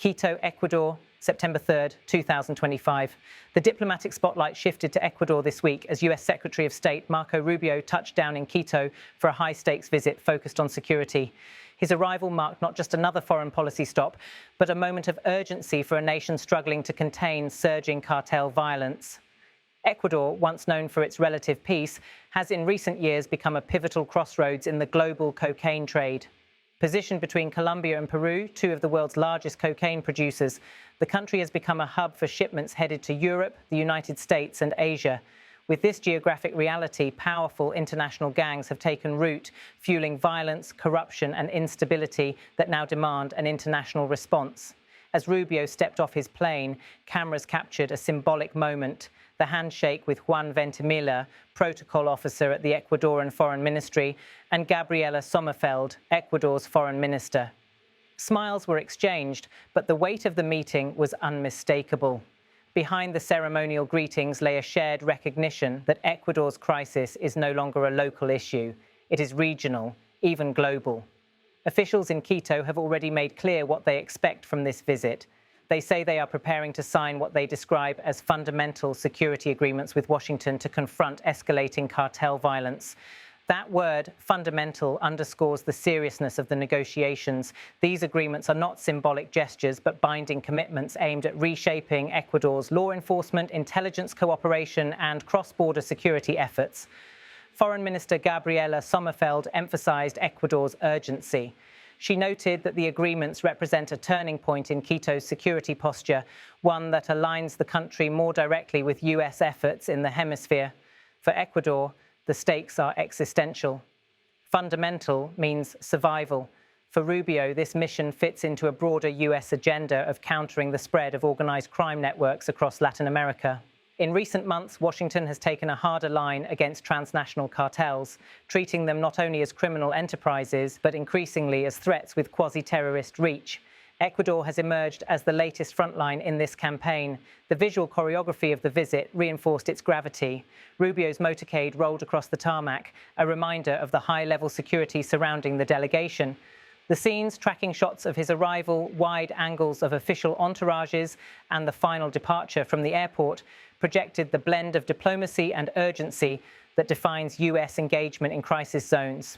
Quito, Ecuador, September 3rd, 2025. The diplomatic spotlight shifted to Ecuador this week as US Secretary of State Marco Rubio touched down in Quito for a high-stakes visit focused on security. His arrival marked not just another foreign policy stop, but a moment of urgency for a nation struggling to contain surging cartel violence. Ecuador, once known for its relative peace, has in recent years become a pivotal crossroads in the global cocaine trade. Positioned between Colombia and Peru, two of the world's largest cocaine producers, the country has become a hub for shipments headed to Europe, the United States and Asia. With this geographic reality, powerful international gangs have taken root, fueling violence, corruption and instability that now demand an international response. As Rubio stepped off his plane, cameras captured a symbolic moment: the handshake with Juan Ventimiglia, protocol officer at the Ecuadorian Foreign Ministry, and Gabriela Sommerfeld, Ecuador's foreign minister. Smiles were exchanged, but the weight of the meeting was unmistakable. Behind the ceremonial greetings lay a shared recognition that Ecuador's crisis is no longer a local issue. It is regional, even global. Officials in Quito have already made clear what they expect from this visit. They say they are preparing to sign what they describe as fundamental security agreements with Washington to confront escalating cartel violence. That word, fundamental, underscores the seriousness of the negotiations. These agreements are not symbolic gestures, but binding commitments aimed at reshaping Ecuador's law enforcement, intelligence cooperation, and cross-border security efforts. Foreign Minister Gabriela Sommerfeld emphasized Ecuador's urgency. She noted that the agreements represent a turning point in Quito's security posture, one that aligns the country more directly with US efforts in the hemisphere. For Ecuador, the stakes are existential. Fundamental means survival. For Rubio, this mission fits into a broader US agenda of countering the spread of organized crime networks across Latin America. In recent months, Washington has taken a harder line against transnational cartels, treating them not only as criminal enterprises, but increasingly as threats with quasi-terrorist reach. Ecuador has emerged as the latest frontline in this campaign. The visual choreography of the visit reinforced its gravity. Rubio's motorcade rolled across the tarmac, a reminder of the high-level security surrounding the delegation. The scenes, tracking shots of his arrival, wide angles of official entourages, and the final departure from the airport, projected the blend of diplomacy and urgency that defines US engagement in crisis zones.